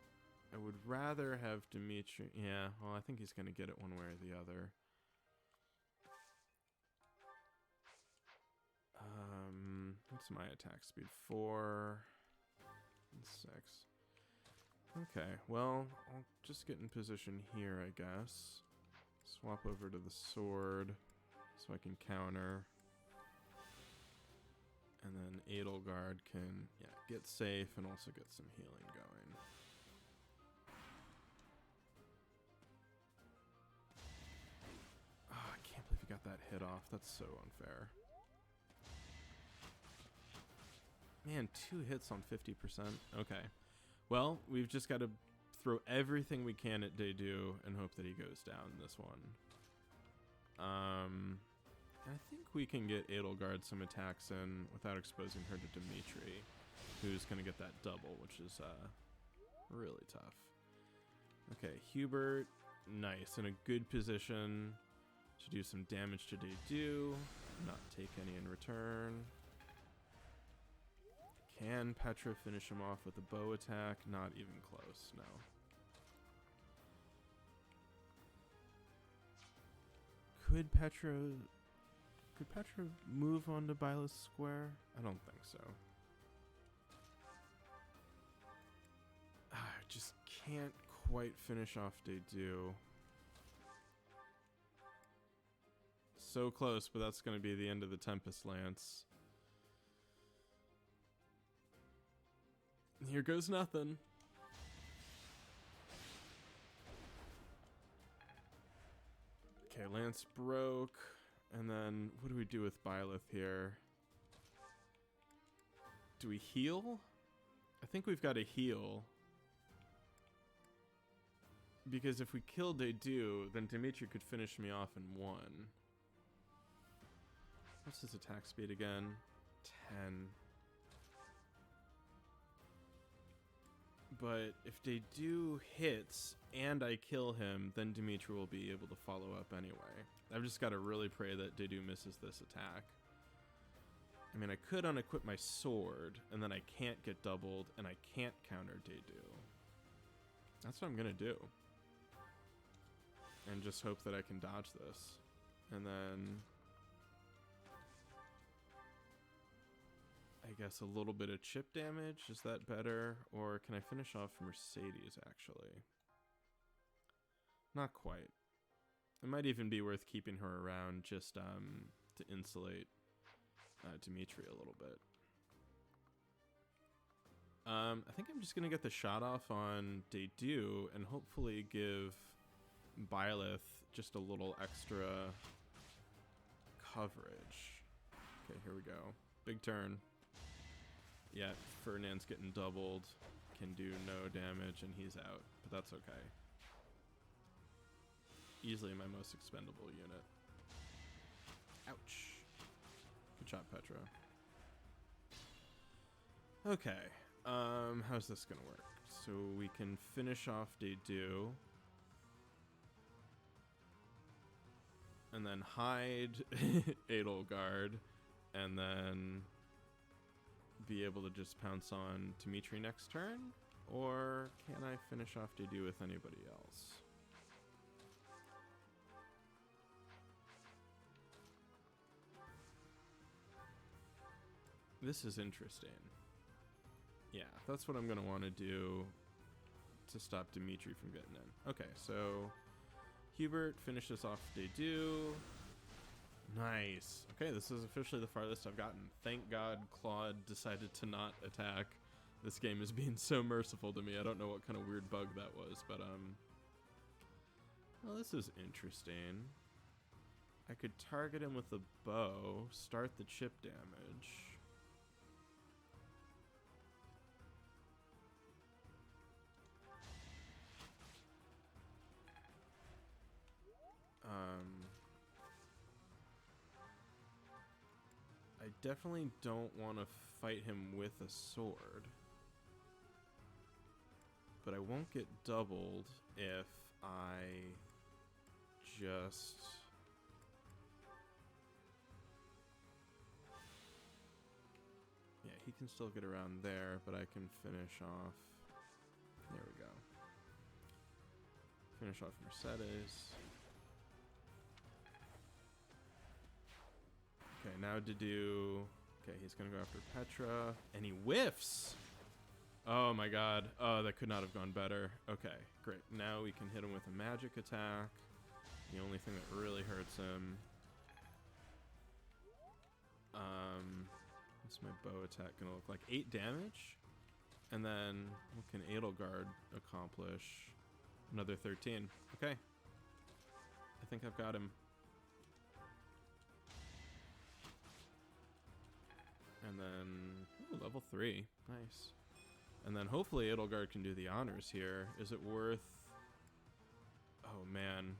I would rather have Dimitri... Yeah, well, I think he's going to get it one way or the other. What's my attack speed? 4 and 6. Okay, well, I'll just get in position here, I guess. Swap over to the sword so I can counter. And then Edelgard can, yeah, get safe and also get some healing going. Oh, I can't believe he got that hit off. That's so unfair. Man, 2 hits on 50%. Okay. Well, we've just got to throw everything we can at Dedu and hope that he goes down this one. I think we can get Edelgard some attacks in without exposing her to Dimitri, who's going to get that double, which is really tough. Okay, Hubert, nice. In a good position to do some damage to Dedu, not take any in return. Can Petra finish him off with a bow attack? Not even close, no. Could Petra move on to Byleth Square? I don't think so. I just can't quite finish off Dedu. So close, but that's going to be the end of the Tempest Lance. Here goes nothing. Okay, Lance broke. And then, what do we do with Byleth here? Do we heal? I think we've got to heal. Because if we kill Dedu, then Dimitri could finish me off in 1. What's his attack speed again? 10. But if Dedu hits and I kill him, then Dimitri will be able to follow up anyway. I've just got to really pray that Dedu misses this attack. I mean, I could unequip my sword, and then I can't get doubled, and I can't counter Dedu. That's what I'm going to do. And just hope that I can dodge this. And then I guess a little bit of chip damage. Is that better? Or can I finish off Mercedes, actually? Not quite. It might even be worth keeping her around just to insulate Dimitri a little bit. I think I'm just going to get the shot off on Dedu and hopefully give Byleth just a little extra coverage. Okay, here we go. Big turn. Yeah, Ferdinand's getting doubled. Can do no damage and he's out, but that's okay. Easily my most expendable unit. Ouch. Good job, Petra. Okay, how's this gonna work? So we can finish off Dedu. And then hide Edelgard. And then be able to just pounce on Dimitri next turn? Or can I finish off Dedu with anybody else? This is interesting. Yeah, that's what I'm going to want to do to stop Dimitri from getting in. Okay, so Hubert finishes off Dedu. Nice. Okay, this is officially the farthest I've gotten. Thank God Claude decided to not attack. This game is being so merciful to me. I don't know what kind of weird bug that was, but well, this is interesting. I could target him with a bow, start the chip damage. I definitely don't want to fight him with a sword. But I won't get doubled if I just... Yeah, he can still get around there, but I can finish off... There we go. Finish off Mercedes. Okay, now Dedu Okay, he's gonna go after Petra, and he whiffs. Oh my god. Oh, that could not have gone better. Okay, great. Now we can hit him with a magic attack. The only thing that really hurts him. What's my bow attack gonna look like? 8 damage? And then what can Edelgard accomplish? Another 13. Okay. I think I've got him. And then ooh, level 3. Nice. And then hopefully Edelgard can do the honors here. Is it worth... Oh, man.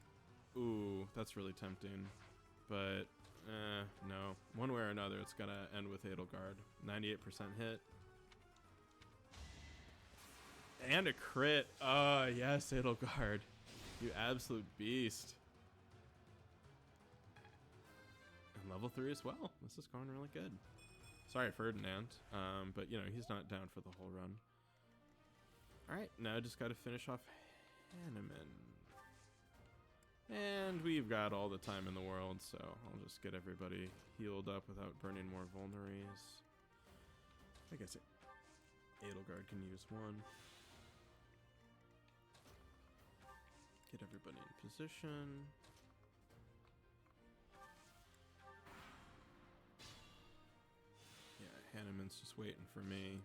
Ooh, that's really tempting. But, no. One way or another, it's going to end with Edelgard. 98% hit. And a crit. Oh, yes, Edelgard. You absolute beast. And level 3 as well. This is going really good. Sorry, Ferdinand. But, you know, he's not down for the whole run. Alright, now I just got to finish off Hanneman. And we've got all the time in the world, so I'll just get everybody healed up without burning more vulneries. I guess Edelgard can use one. Get everybody in position. Yeah, Hanneman's just waiting for me.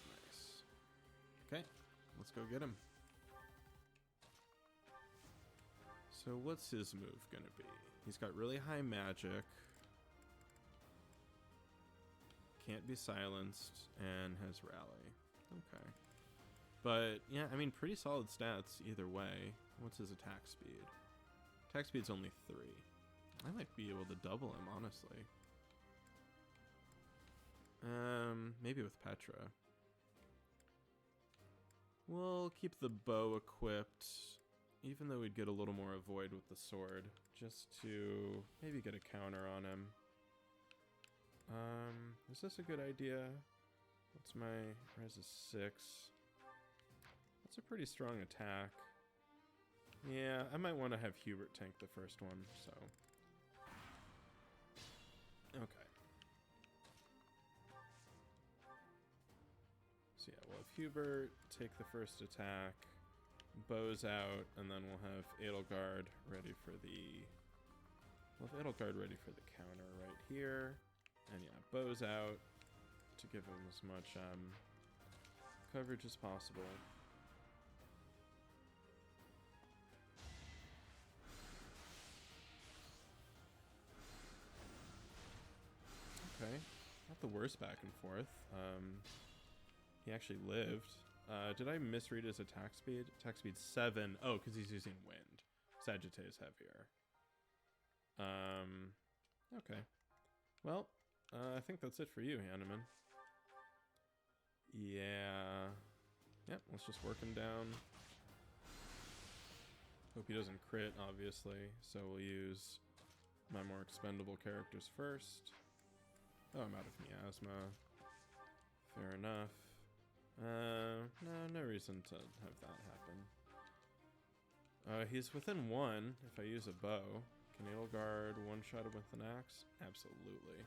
Nice. Okay, let's go get him. So what's his move gonna be? He's got really high magic. Can't be silenced and has rally. Okay. But yeah, I mean pretty solid stats either way. What's his attack speed? Attack speed's only 3. I might be able to double him, honestly. Maybe with Petra. We'll keep the bow equipped. Even though we'd get a little more avoid with the sword, just to maybe get a counter on him. Is this a good idea? What's my res is 6? That's a pretty strong attack. Yeah, I might want to have Hubert tank the first one, so. Okay. So yeah, we'll have Hubert take the first attack. Bow's out, and then we'll have Edelgard ready for the... We'll have Edelgard ready for the counter right here. And yeah, Bow's out to give him as much coverage as possible. Okay, not the worst back and forth. He actually lived. Did I misread his attack speed? Attack speed 7. Oh, because he's using wind. Sagittarius heavier. Okay. Well, I think that's it for you, Hanneman. Yeah. Yep, let's just work him down. Hope he doesn't crit, obviously. So we'll use my more expendable characters first. Oh, I'm out of miasma. Fair enough. No reason to have that happen. He's within 1 if I use a bow. Can Edelgard one-shot him with an axe? Absolutely.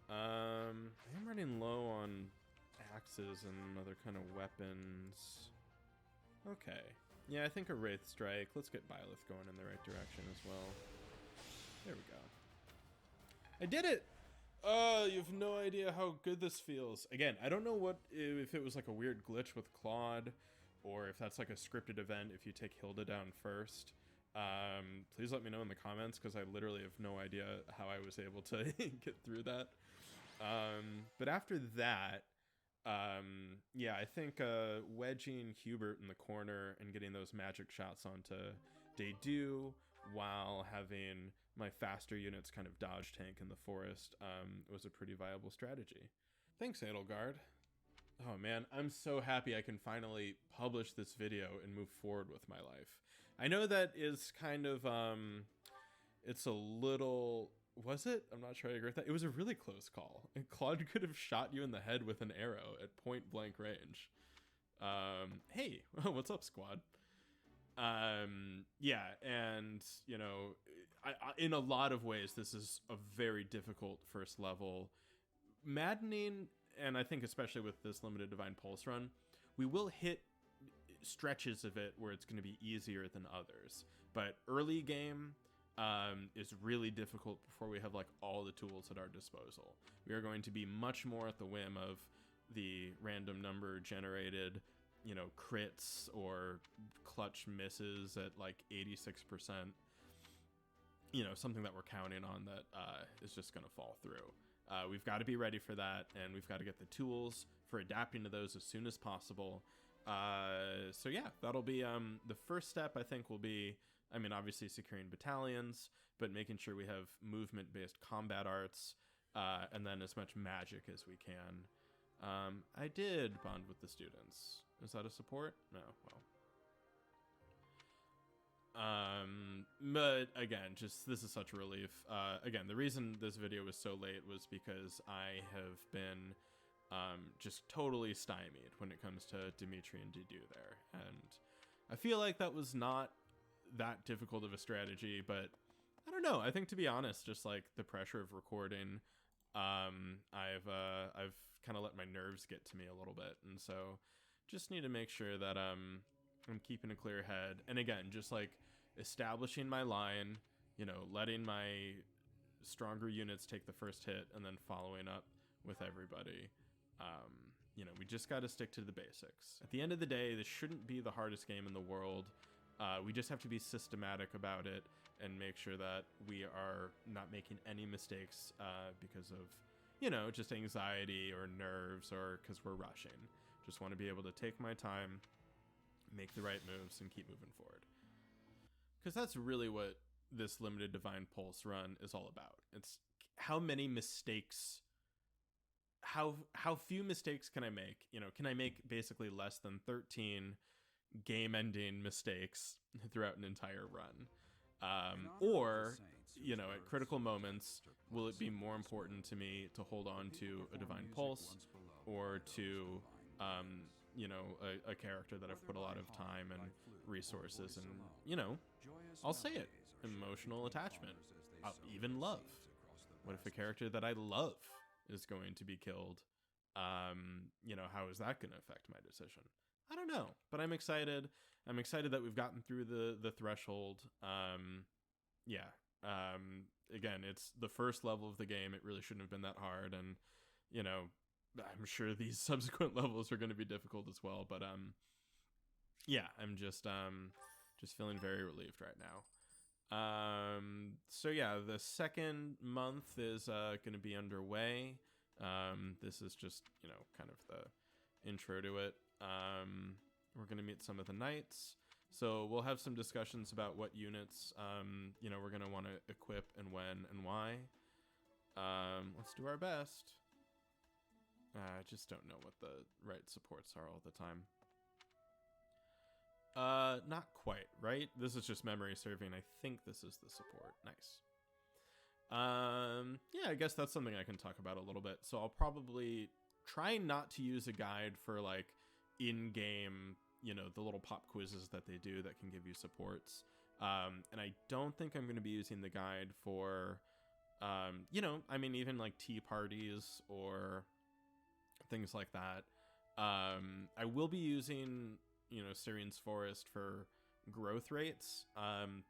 I'm running low on axes and other kind of weapons. Okay. Yeah, I think a Wraith Strike. Let's get Byleth going in the right direction as well. There we go. I did it! You have no idea how good this feels. Again, I don't know what if it was like a weird glitch with Claude, or if that's like a scripted event if you take Hilda down first. Please let me know in the comments, because I literally have no idea how I was able to get through that. But after that, yeah, I think wedging Hubert in the corner and getting those magic shots onto Dedu while having my faster units kind of dodge tank in the forest was a pretty viable strategy. Thanks, Edelgard. Oh man, I'm so happy I can finally publish this video and move forward with my life. I know that is kind of, it's a little, was it? I'm not sure I agree with that. It was a really close call. And Claude could have shot you in the head with an arrow at point blank range. Hey, what's up, squad? Yeah, and you know, in a lot of ways, this is a very difficult first level. Maddening, and I think especially with this limited Divine Pulse run, we will hit stretches of it where it's going to be easier than others. But early game is really difficult before we have like all the tools at our disposal. We are going to be much more at the whim of the random number generated, you know, crits or clutch misses at like 86%. You know, something that we're counting on that is just going to fall through. We've got to be ready for that, and we've got to get the tools for adapting to those as soon as possible. So yeah, that'll be the first step. I think will be, I mean, obviously securing battalions, but making sure we have movement-based combat arts, and then as much magic as we can. I did bond with the students. Is that a support? No. Well. But again, just this is such a relief. Again, the reason this video was so late was because I have been just totally stymied when it comes to Dimitri and Didu there. And I feel like that was not that difficult of a strategy, but I don't know. I think, to be honest, just like the pressure of recording, I've kind of let my nerves get to me a little bit. And so just need to make sure that I'm keeping a clear head. And again, just like establishing my line, you know, letting my stronger units take the first hit and then following up with everybody. You know, we just got to stick to the basics. At the end of the day, this shouldn't be the hardest game in the world. We just have to be systematic about it and make sure that we are not making any mistakes because of, you know, just anxiety or nerves or because we're rushing. Just want to be able to take my time, make the right moves, and keep moving forward. Because that's really what this limited Divine Pulse run is all about. It's how many mistakes, how few mistakes can I make? You know, can I make basically less than 13 game-ending mistakes throughout an entire run? Or, you know, at critical moments, will it be more important to me to hold on to a Divine Pulse or to, you know, a character that I've put a lot of time and resources and, you know, I'll say it, emotional attachment, even love. What if a character that I love is going to be killed? You know, how is that going to affect my decision? I don't know, but I'm excited. I'm excited that we've gotten through the threshold. Yeah. Again, it's the first level of the game. It really shouldn't have been that hard. And, you know, I'm sure these subsequent levels are going to be difficult as well. But, yeah, I'm just feeling very relieved right now. So yeah, the second month is going to be underway. This is just, you know, kind of the intro to it. We're going to meet some of the knights. So we'll have some discussions about what units, you know, we're going to want to equip and when and why. Let's do our best. I just don't know what the right supports are all the time. Not quite, right? This is just memory serving. I think this is the support. Nice. Yeah, I guess that's something I can talk about a little bit. So I'll probably try not to use a guide for like in-game, you know, the little pop quizzes that they do that can give you supports. And I don't think I'm going to be using the guide for, you know, I mean, even like tea parties or things like that. I will be using, you know, Syrian's Forest for growth rates.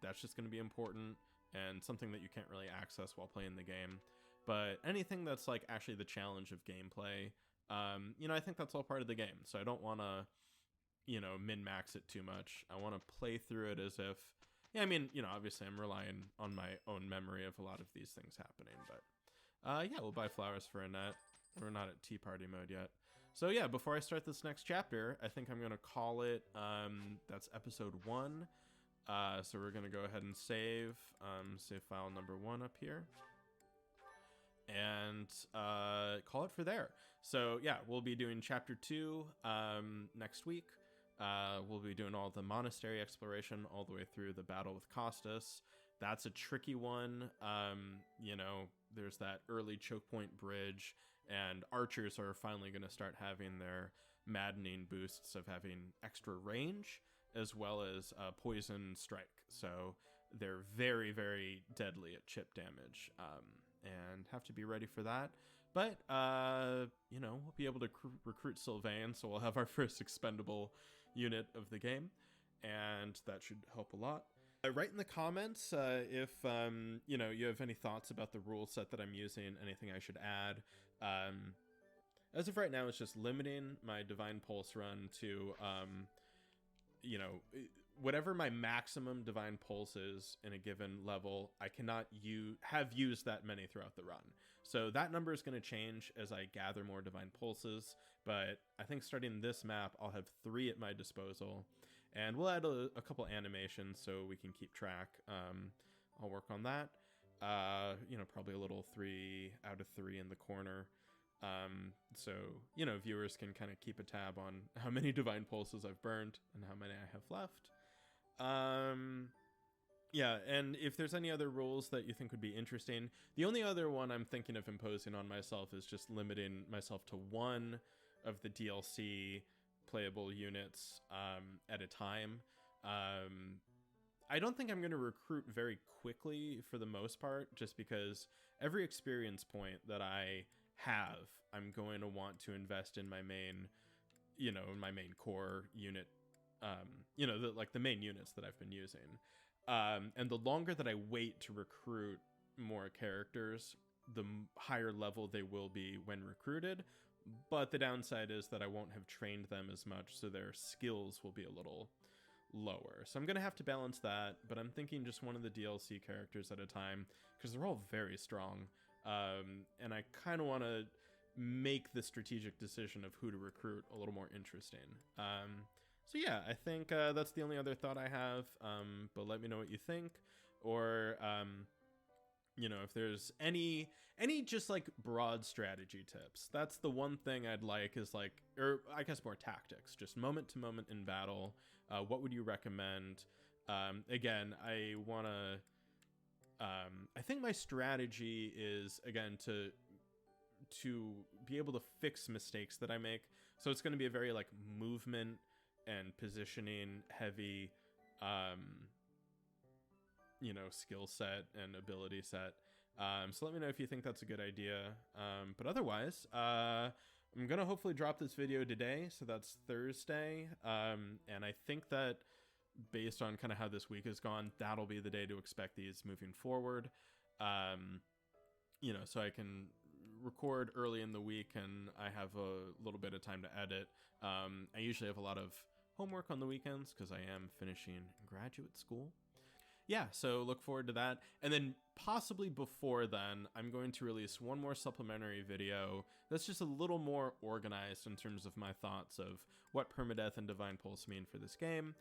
That's just going to be important and something that you can't really access while playing the game. But anything that's like actually the challenge of gameplay, you know, I think that's all part of the game. So I don't want to, you know, min-max it too much. I want to play through it as if, yeah, I mean, you know, obviously I'm relying on my own memory of a lot of these things happening. But yeah, we'll buy flowers for Annette. We're not at tea party mode yet. So yeah, before I start this next chapter, I think I'm going to call it, that's episode 1. So we're going to go ahead and save file number 1 up here. And call it for there. So yeah, we'll be doing chapter 2 next week. We'll be doing all the monastery exploration all the way through the battle with Costas. That's a tricky one. You know, there's that early choke point bridge, and archers are finally going to start having their maddening boosts of having extra range. as well as poison strike. So they're very, very deadly at chip damage, and have to be ready for that. But, we'll be able to recruit Sylvain, so we'll have our first expendable unit of the game, and that should help a lot. Write in the comments if, you have any thoughts about the rule set that I'm using, anything I should add. As of right now, it's just limiting my Divine Pulse run to, whatever my maximum Divine Pulse is in a given level, I cannot have used that many throughout the run. So that number is going to change as I gather more Divine Pulses, but I think starting this map, I'll have 3 at my disposal, and we'll add a couple animations so we can keep track. I'll work on that. Probably a little 3 out of 3 in the corner. So, viewers can kind of keep a tab on how many Divine Pulses I've burned and how many I have left. Yeah, and if there's any other rules that you think would be interesting, the only other one I'm thinking of imposing on myself is just limiting myself to 1 of the DLC playable units at a time. I don't think I'm going to recruit very quickly for the most part, just because every experience point that I have, I'm going to want to invest in my main, my main core unit, the main units that I've been using. And the longer that I wait to recruit more characters, the higher level they will be when recruited. But the downside is that I won't have trained them as much, so their skills will be a little lower. So I'm going to have to balance that, but I'm thinking just one of the DLC characters at a time, because they're all very strong. And I kind of want to make the strategic decision of who to recruit a little more interesting. So yeah, I think that's the only other thought I have, but let me know what you think, or if there's any just like broad strategy tips. That's the one thing I'd like, is like, or I guess more tactics, just moment to moment in battle. What would you recommend? Again, I want to, I think my strategy is, again, to be able to fix mistakes that I make. So it's going to be a very like movement and positioning heavy, skill set and ability set. So let me know if you think that's a good idea. But otherwise, I'm going to hopefully drop this video today. So that's Thursday. And I think that based on kind of how this week has gone, that'll be the day to expect these moving forward. So I can record early in the week and I have a little bit of time to edit. I usually have a lot of homework on the weekends because I am finishing graduate school. Yeah, so look forward to that. And then possibly before then, I'm going to release one more supplementary video that's just a little more organized in terms of my thoughts of what permadeath and Divine Pulse mean for this game,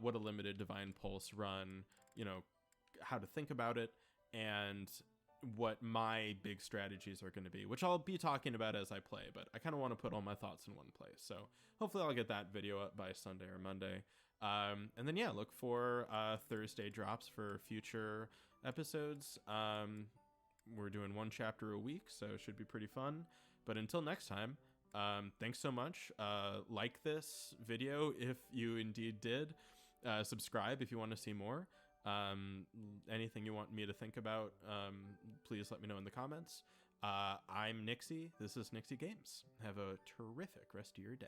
what a limited Divine Pulse run, how to think about it, and what my big strategies are going to be, which I'll be talking about as I play, but I kind of want to put all my thoughts in one place. So hopefully I'll get that video up by Sunday or Monday. And then, yeah, look for Thursday drops for future episodes. We're doing 1 chapter a week, so it should be pretty fun. But until next time, thanks so much. Like this video if you indeed did. Subscribe if you want to see more. Anything you want me to think about, please let me know in the comments. I'm Nixie. This is Nixie Games. Have a terrific rest of your day.